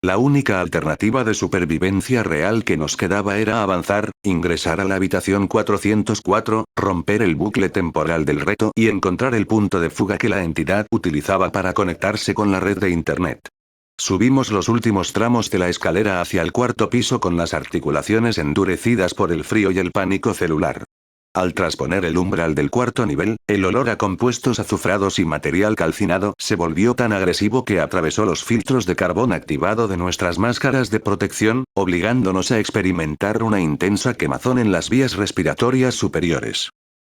La única alternativa de supervivencia real que nos quedaba era avanzar, ingresar a la habitación 404, romper el bucle temporal del reto y encontrar el punto de fuga que la entidad utilizaba para conectarse con la red de Internet. Subimos los últimos tramos de la escalera hacia el cuarto piso con las articulaciones endurecidas por el frío y el pánico celular. Al trasponer el umbral del cuarto nivel, el olor a compuestos azufrados y material calcinado se volvió tan agresivo que atravesó los filtros de carbón activado de nuestras máscaras de protección, obligándonos a experimentar una intensa quemazón en las vías respiratorias superiores.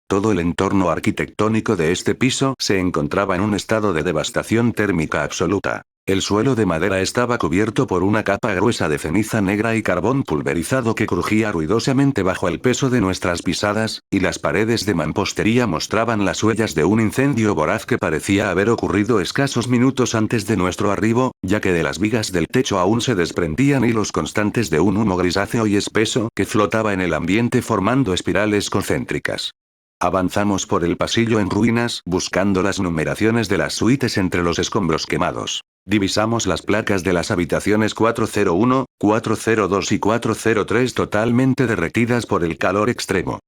Todo el entorno arquitectónico de este piso se encontraba en un estado de devastación térmica absoluta. El suelo de madera estaba cubierto por una capa gruesa de ceniza negra y carbón pulverizado que crujía ruidosamente bajo el peso de nuestras pisadas, y las paredes de mampostería mostraban las huellas de un incendio voraz que parecía haber ocurrido escasos minutos antes de nuestro arribo, ya que de las vigas del techo aún se desprendían hilos constantes de un humo grisáceo y espeso que flotaba en el ambiente formando espirales concéntricas. Avanzamos por el pasillo en ruinas buscando las numeraciones de las suites entre los escombros quemados. Divisamos las placas de las habitaciones 401, 402 y 403 totalmente derretidas por el calor extremo.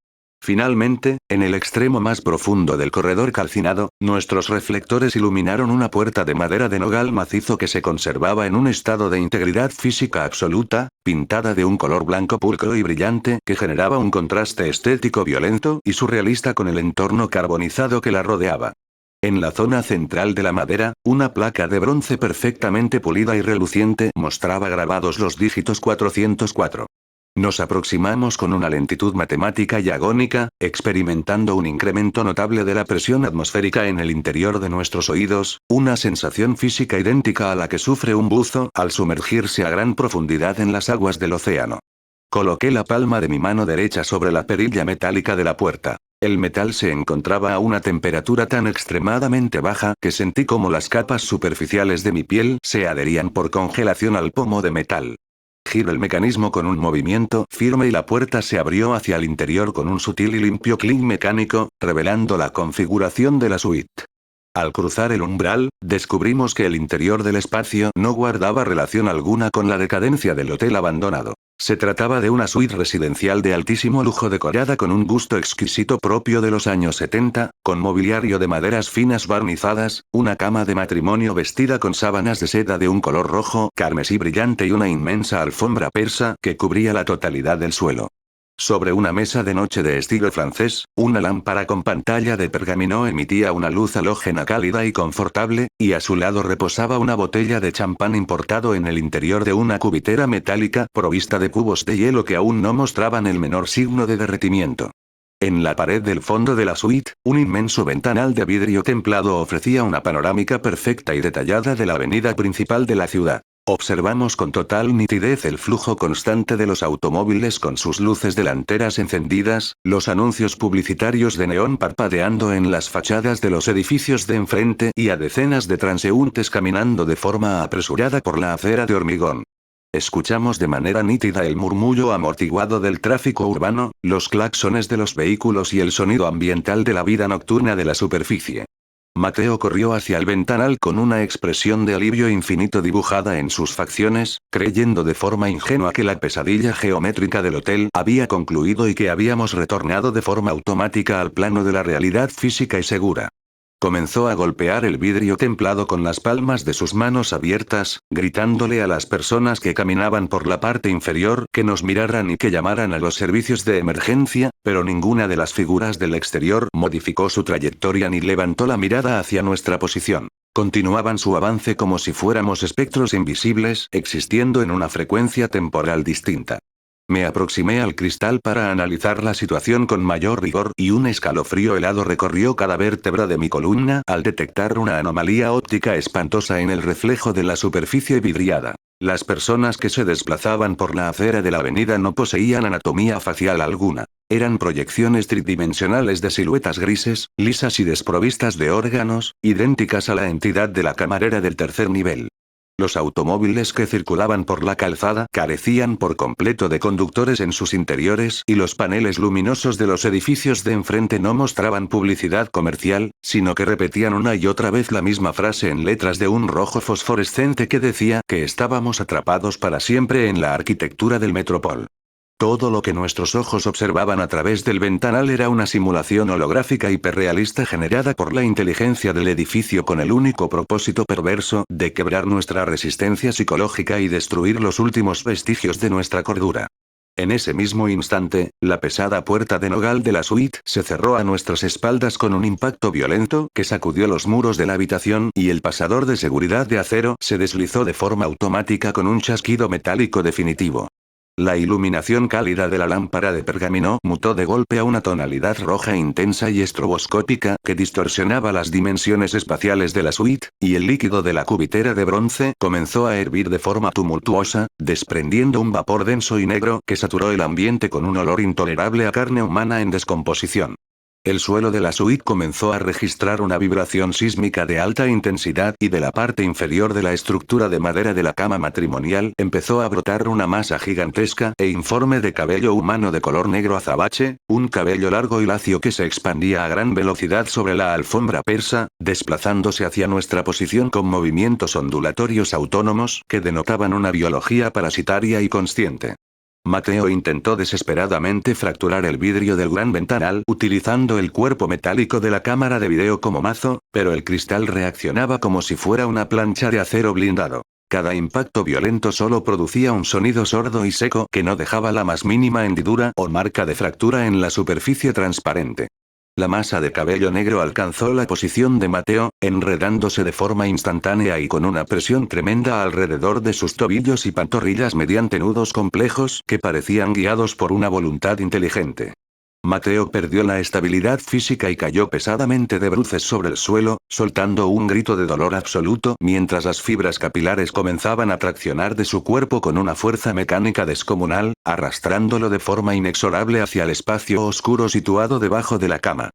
Finalmente, en el extremo más profundo del corredor calcinado, nuestros reflectores iluminaron una puerta de madera de nogal macizo que se conservaba en un estado de integridad física absoluta, pintada de un color blanco pulcro y brillante que generaba un contraste estético violento y surrealista con el entorno carbonizado que la rodeaba. En la zona central de la madera, una placa de bronce perfectamente pulida y reluciente mostraba grabados los dígitos 404. Nos aproximamos con una lentitud matemática y agónica, experimentando un incremento notable de la presión atmosférica en el interior de nuestros oídos, una sensación física idéntica a la que sufre un buzo al sumergirse a gran profundidad en las aguas del océano. Coloqué la palma de mi mano derecha sobre la perilla metálica de la puerta. El metal se encontraba a una temperatura tan extremadamente baja que sentí como las capas superficiales de mi piel se adherían por congelación al pomo de metal. Giro el mecanismo con un movimiento firme y la puerta se abrió hacia el interior con un sutil y limpio clic mecánico, revelando la configuración de la suite. Al cruzar el umbral, descubrimos que el interior del espacio no guardaba relación alguna con la decadencia del hotel abandonado. Se trataba de una suite residencial de altísimo lujo decorada con un gusto exquisito propio de los años 70, con mobiliario de maderas finas barnizadas, una cama de matrimonio vestida con sábanas de seda de un color rojo carmesí brillante y una inmensa alfombra persa que cubría la totalidad del suelo. Sobre una mesa de noche de estilo francés, una lámpara con pantalla de pergamino emitía una luz halógena cálida y confortable, y a su lado reposaba una botella de champán importado en el interior de una cubitera metálica provista de cubos de hielo que aún no mostraban el menor signo de derretimiento. En la pared del fondo de la suite, un inmenso ventanal de vidrio templado ofrecía una panorámica perfecta y detallada de la avenida principal de la ciudad. Observamos con total nitidez el flujo constante de los automóviles con sus luces delanteras encendidas, los anuncios publicitarios de neón parpadeando en las fachadas de los edificios de enfrente y a decenas de transeúntes caminando de forma apresurada por la acera de hormigón. Escuchamos de manera nítida el murmullo amortiguado del tráfico urbano, los claxones de los vehículos y el sonido ambiental de la vida nocturna de la superficie. Mateo corrió hacia el ventanal con una expresión de alivio infinito dibujada en sus facciones, creyendo de forma ingenua que la pesadilla geométrica del hotel había concluido y que habíamos retornado de forma automática al plano de la realidad física y segura. Comenzó a golpear el vidrio templado con las palmas de sus manos abiertas, gritándole a las personas que caminaban por la parte inferior que nos miraran y que llamaran a los servicios de emergencia, pero ninguna de las figuras del exterior modificó su trayectoria ni levantó la mirada hacia nuestra posición. Continuaban su avance como si fuéramos espectros invisibles, existiendo en una frecuencia temporal distinta. Me aproximé al cristal para analizar la situación con mayor rigor y un escalofrío helado recorrió cada vértebra de mi columna al detectar una anomalía óptica espantosa en el reflejo de la superficie vidriada. Las personas que se desplazaban por la acera de la avenida no poseían anatomía facial alguna. Eran proyecciones tridimensionales de siluetas grises, lisas y desprovistas de órganos, idénticas a la entidad de la camarera del tercer nivel. Los automóviles que circulaban por la calzada carecían por completo de conductores en sus interiores y los paneles luminosos de los edificios de enfrente no mostraban publicidad comercial, sino que repetían una y otra vez la misma frase en letras de un rojo fosforescente que decía que estábamos atrapados para siempre en la arquitectura del Metropol. Todo lo que nuestros ojos observaban a través del ventanal era una simulación holográfica hiperrealista generada por la inteligencia del edificio con el único propósito perverso de quebrar nuestra resistencia psicológica y destruir los últimos vestigios de nuestra cordura. En ese mismo instante, la pesada puerta de nogal de la suite se cerró a nuestras espaldas con un impacto violento que sacudió los muros de la habitación y el pasador de seguridad de acero se deslizó de forma automática con un chasquido metálico definitivo. La iluminación cálida de la lámpara de pergamino mutó de golpe a una tonalidad roja intensa y estroboscópica que distorsionaba las dimensiones espaciales de la suite, y el líquido de la cubitera de bronce comenzó a hervir de forma tumultuosa, desprendiendo un vapor denso y negro que saturó el ambiente con un olor intolerable a carne humana en descomposición. El suelo de la suite comenzó a registrar una vibración sísmica de alta intensidad y de la parte inferior de la estructura de madera de la cama matrimonial empezó a brotar una masa gigantesca e informe de cabello humano de color negro azabache, un cabello largo y lacio que se expandía a gran velocidad sobre la alfombra persa, desplazándose hacia nuestra posición con movimientos ondulatorios autónomos que denotaban una biología parasitaria y consciente. Mateo intentó desesperadamente fracturar el vidrio del gran ventanal utilizando el cuerpo metálico de la cámara de video como mazo, pero el cristal reaccionaba como si fuera una plancha de acero blindado. Cada impacto violento solo producía un sonido sordo y seco que no dejaba la más mínima hendidura o marca de fractura en la superficie transparente. La masa de cabello negro alcanzó la posición de Mateo, enredándose de forma instantánea y con una presión tremenda alrededor de sus tobillos y pantorrillas mediante nudos complejos que parecían guiados por una voluntad inteligente. Mateo perdió la estabilidad física y cayó pesadamente de bruces sobre el suelo, soltando un grito de dolor absoluto mientras las fibras capilares comenzaban a traccionar de su cuerpo con una fuerza mecánica descomunal, arrastrándolo de forma inexorable hacia el espacio oscuro situado debajo de la cama.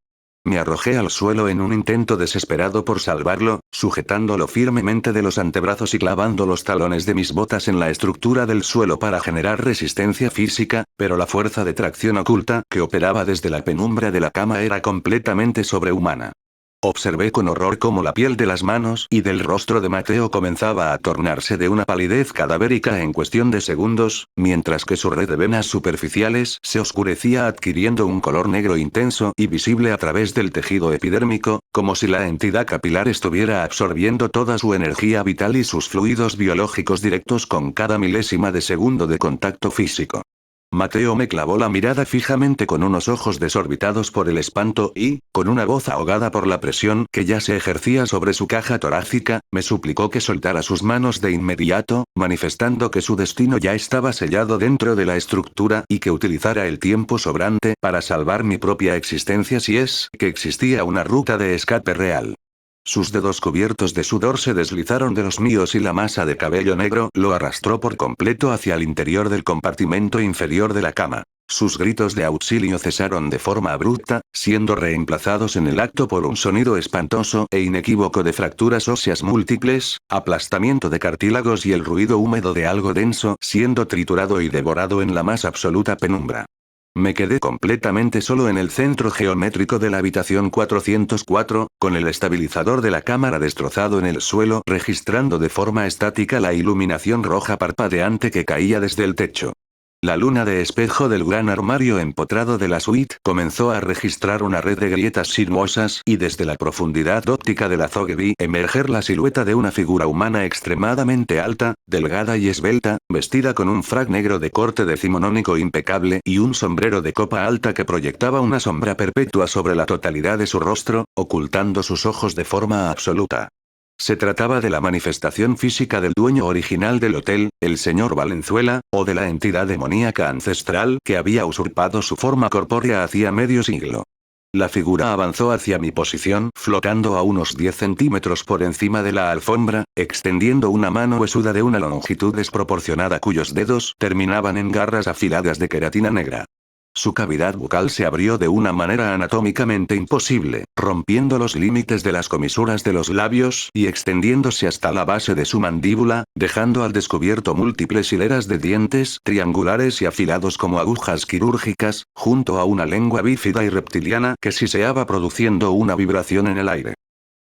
Me arrojé al suelo en un intento desesperado por salvarlo, sujetándolo firmemente de los antebrazos y clavando los talones de mis botas en la estructura del suelo para generar resistencia física, pero la fuerza de tracción oculta que operaba desde la penumbra de la cama era completamente sobrehumana. Observé con horror cómo la piel de las manos y del rostro de Mateo comenzaba a tornarse de una palidez cadavérica en cuestión de segundos, mientras que su red de venas superficiales se oscurecía adquiriendo un color negro intenso y visible a través del tejido epidérmico, como si la entidad capilar estuviera absorbiendo toda su energía vital y sus fluidos biológicos directos con cada milésima de segundo de contacto físico. Mateo me clavó la mirada fijamente con unos ojos desorbitados por el espanto y, con una voz ahogada por la presión que ya se ejercía sobre su caja torácica, me suplicó que soltara sus manos de inmediato, manifestando que su destino ya estaba sellado dentro de la estructura y que utilizara el tiempo sobrante para salvar mi propia existencia si es que existía una ruta de escape real. Sus dedos cubiertos de sudor se deslizaron de los míos y la masa de cabello negro lo arrastró por completo hacia el interior del compartimento inferior de la cama. Sus gritos de auxilio cesaron de forma abrupta, siendo reemplazados en el acto por un sonido espantoso e inequívoco de fracturas óseas múltiples, aplastamiento de cartílagos y el ruido húmedo de algo denso siendo triturado y devorado en la más absoluta penumbra. Me quedé completamente solo en el centro geométrico de la habitación 404, con el estabilizador de la cámara destrozado en el suelo, registrando de forma estática la iluminación roja parpadeante que caía desde el techo. La luna de espejo del gran armario empotrado de la suite comenzó a registrar una red de grietas sinuosas y desde la profundidad óptica del azogue vi emerger la silueta de una figura humana extremadamente alta, delgada y esbelta, vestida con un frac negro de corte decimonónico impecable y un sombrero de copa alta que proyectaba una sombra perpetua sobre la totalidad de su rostro, ocultando sus ojos de forma absoluta. Se trataba de la manifestación física del dueño original del hotel, el señor Valenzuela, o de la entidad demoníaca ancestral que había usurpado su forma corpórea hacía medio siglo. La figura avanzó hacia mi posición, flotando a unos 10 centímetros por encima de la alfombra, extendiendo una mano huesuda de una longitud desproporcionada cuyos dedos terminaban en garras afiladas de queratina negra. Su cavidad bucal se abrió de una manera anatómicamente imposible, rompiendo los límites de las comisuras de los labios y extendiéndose hasta la base de su mandíbula, dejando al descubierto múltiples hileras de dientes triangulares y afilados como agujas quirúrgicas, junto a una lengua bífida y reptiliana que siseaba produciendo una vibración en el aire.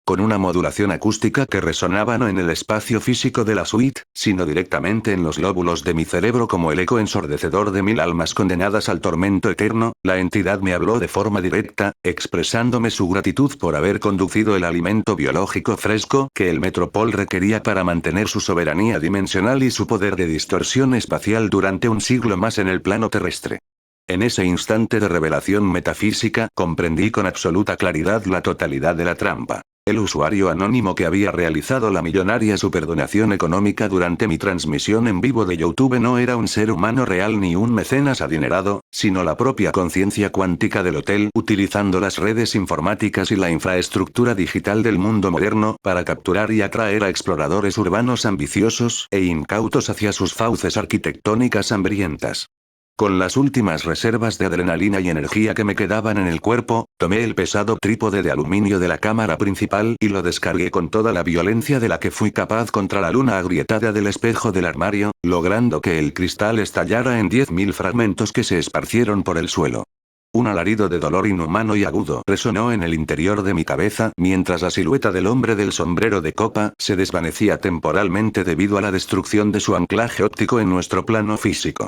Con una modulación acústica que resonaba no en el espacio físico de la suite, sino directamente en los lóbulos de mi cerebro como el eco ensordecedor de 1000 almas condenadas al tormento eterno, la entidad me habló de forma directa, expresándome su gratitud por haber conducido el alimento biológico fresco que el Metropol requería para mantener su soberanía dimensional y su poder de distorsión espacial durante un siglo más en el plano terrestre. En ese instante de revelación metafísica, comprendí con absoluta claridad la totalidad de la trampa. El usuario anónimo que había realizado la millonaria superdonación económica durante mi transmisión en vivo de YouTube no era un ser humano real ni un mecenas adinerado, sino la propia conciencia cuántica del hotel, utilizando las redes informáticas y la infraestructura digital del mundo moderno para capturar y atraer a exploradores urbanos ambiciosos e incautos hacia sus fauces arquitectónicas hambrientas. Con las últimas reservas de adrenalina y energía que me quedaban en el cuerpo, tomé el pesado trípode de aluminio de la cámara principal y lo descargué con toda la violencia de la que fui capaz contra la luna agrietada del espejo del armario, logrando que el cristal estallara en 10.000 fragmentos que se esparcieron por el suelo. Un alarido de dolor inhumano y agudo resonó en el interior de mi cabeza mientras la silueta del hombre del sombrero de copa se desvanecía temporalmente debido a la destrucción de su anclaje óptico en nuestro plano físico.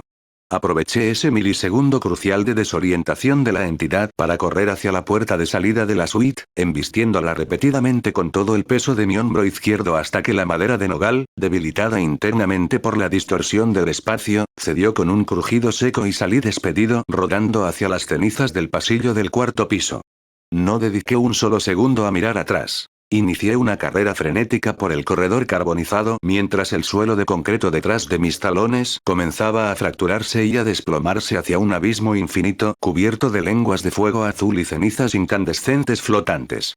Aproveché ese milisegundo crucial de desorientación de la entidad para correr hacia la puerta de salida de la suite, embistiéndola repetidamente con todo el peso de mi hombro izquierdo hasta que la madera de nogal, debilitada internamente por la distorsión del espacio, cedió con un crujido seco y salí despedido rodando hacia las cenizas del pasillo del cuarto piso. No dediqué un solo segundo a mirar atrás. Inicié una carrera frenética por el corredor carbonizado mientras el suelo de concreto detrás de mis talones comenzaba a fracturarse y a desplomarse hacia un abismo infinito cubierto de lenguas de fuego azul y cenizas incandescentes flotantes.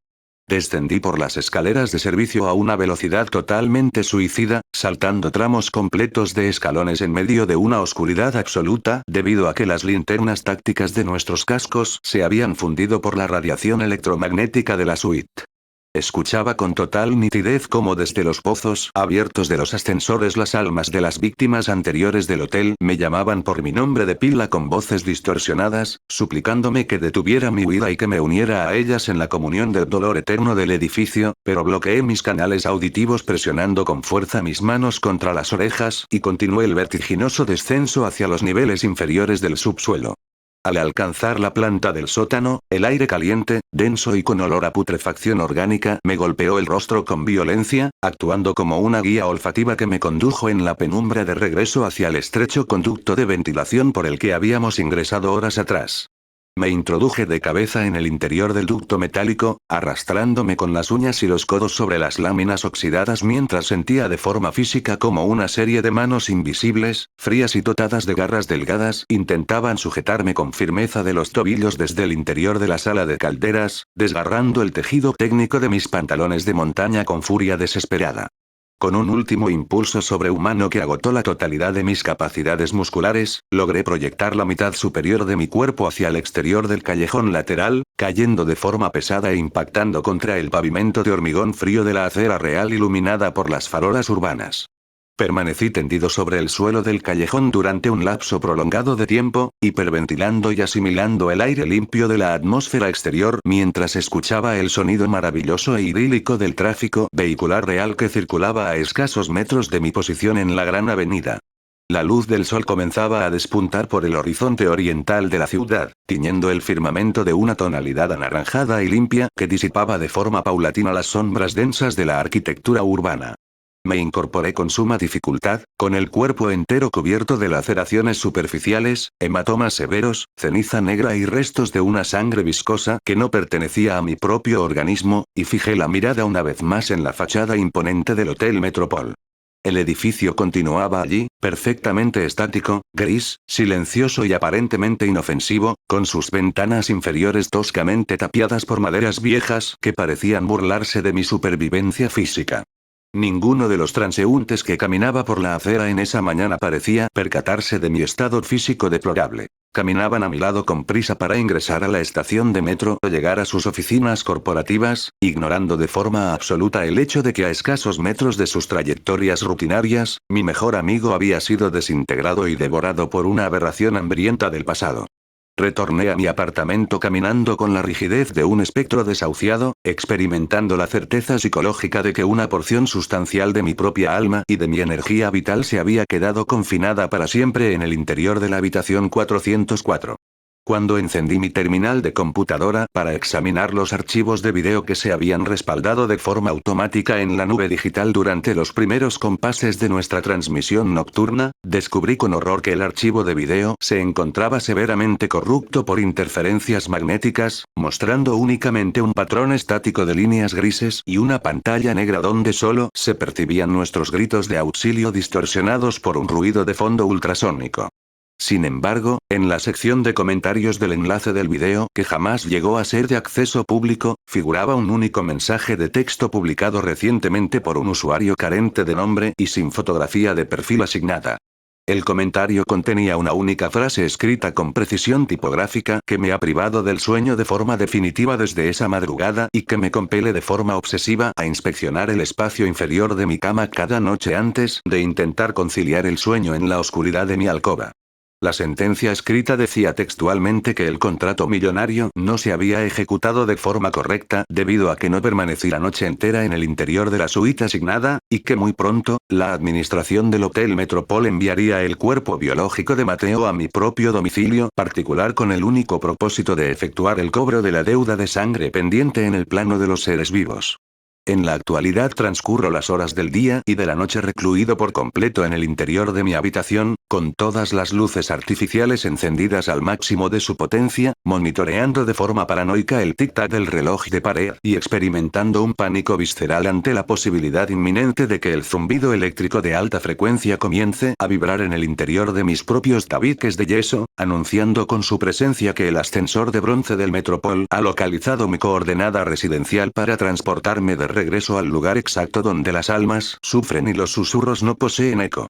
Descendí por las escaleras de servicio a una velocidad totalmente suicida, saltando tramos completos de escalones en medio de una oscuridad absoluta debido a que las linternas tácticas de nuestros cascos se habían fundido por la radiación electromagnética de la suite. Escuchaba con total nitidez cómo desde los pozos abiertos de los ascensores las almas de las víctimas anteriores del hotel me llamaban por mi nombre de pila con voces distorsionadas, suplicándome que detuviera mi huida y que me uniera a ellas en la comunión del dolor eterno del edificio, pero bloqueé mis canales auditivos presionando con fuerza mis manos contra las orejas y continué el vertiginoso descenso hacia los niveles inferiores del subsuelo. Al alcanzar la planta del sótano, el aire caliente, denso y con olor a putrefacción orgánica me golpeó el rostro con violencia, actuando como una guía olfativa que me condujo en la penumbra de regreso hacia el estrecho conducto de ventilación por el que habíamos ingresado horas atrás. Me introduje de cabeza en el interior del ducto metálico, arrastrándome con las uñas y los codos sobre las láminas oxidadas mientras sentía de forma física como una serie de manos invisibles, frías y dotadas de garras delgadas, intentaban sujetarme con firmeza de los tobillos desde el interior de la sala de calderas, desgarrando el tejido técnico de mis pantalones de montaña con furia desesperada. Con un último impulso sobrehumano que agotó la totalidad de mis capacidades musculares, logré proyectar la mitad superior de mi cuerpo hacia el exterior del callejón lateral, cayendo de forma pesada e impactando contra el pavimento de hormigón frío de la acera real iluminada por las farolas urbanas. Permanecí tendido sobre el suelo del callejón durante un lapso prolongado de tiempo, hiperventilando y asimilando el aire limpio de la atmósfera exterior mientras escuchaba el sonido maravilloso e idílico del tráfico vehicular real que circulaba a escasos metros de mi posición en la gran avenida. La luz del sol comenzaba a despuntar por el horizonte oriental de la ciudad, tiñendo el firmamento de una tonalidad anaranjada y limpia que disipaba de forma paulatina las sombras densas de la arquitectura urbana. Me incorporé con suma dificultad, con el cuerpo entero cubierto de laceraciones superficiales, hematomas severos, ceniza negra y restos de una sangre viscosa que no pertenecía a mi propio organismo, y fijé la mirada una vez más en la fachada imponente del Hotel Metropol. El edificio continuaba allí, perfectamente estático, gris, silencioso y aparentemente inofensivo, con sus ventanas inferiores toscamente tapiadas por maderas viejas que parecían burlarse de mi supervivencia física. Ninguno de los transeúntes que caminaba por la acera en esa mañana parecía percatarse de mi estado físico deplorable. Caminaban a mi lado con prisa para ingresar a la estación de metro o llegar a sus oficinas corporativas, ignorando de forma absoluta el hecho de que a escasos metros de sus trayectorias rutinarias, mi mejor amigo había sido desintegrado y devorado por una aberración hambrienta del pasado. Retorné a mi apartamento caminando con la rigidez de un espectro desahuciado, experimentando la certeza psicológica de que una porción sustancial de mi propia alma y de mi energía vital se había quedado confinada para siempre en el interior de la habitación 404. Cuando encendí mi terminal de computadora para examinar los archivos de video que se habían respaldado de forma automática en la nube digital durante los primeros compases de nuestra transmisión nocturna, descubrí con horror que el archivo de video se encontraba severamente corrupto por interferencias magnéticas, mostrando únicamente un patrón estático de líneas grises y una pantalla negra donde solo se percibían nuestros gritos de auxilio distorsionados por un ruido de fondo ultrasónico. Sin embargo, en la sección de comentarios del enlace del video, que jamás llegó a ser de acceso público, figuraba un único mensaje de texto publicado recientemente por un usuario carente de nombre y sin fotografía de perfil asignada. El comentario contenía una única frase escrita con precisión tipográfica que me ha privado del sueño de forma definitiva desde esa madrugada y que me compele de forma obsesiva a inspeccionar el espacio inferior de mi cama cada noche antes de intentar conciliar el sueño en la oscuridad de mi alcoba. La sentencia escrita decía textualmente que el contrato millonario no se había ejecutado de forma correcta debido a que no permanecí la noche entera en el interior de la suite asignada, y que muy pronto, la administración del Hotel Metropol enviaría el cuerpo biológico de Mateo a mi propio domicilio particular con el único propósito de efectuar el cobro de la deuda de sangre pendiente en el plano de los seres vivos. En la actualidad transcurro las horas del día y de la noche recluido por completo en el interior de mi habitación, con todas las luces artificiales encendidas al máximo de su potencia, monitoreando de forma paranoica el tic-tac del reloj de pared y experimentando un pánico visceral ante la posibilidad inminente de que el zumbido eléctrico de alta frecuencia comience a vibrar en el interior de mis propios tabiques de yeso, anunciando con su presencia que el ascensor de bronce del Metropol ha localizado mi coordenada residencial para transportarme de regreso al lugar exacto donde las almas sufren y los susurros no poseen eco.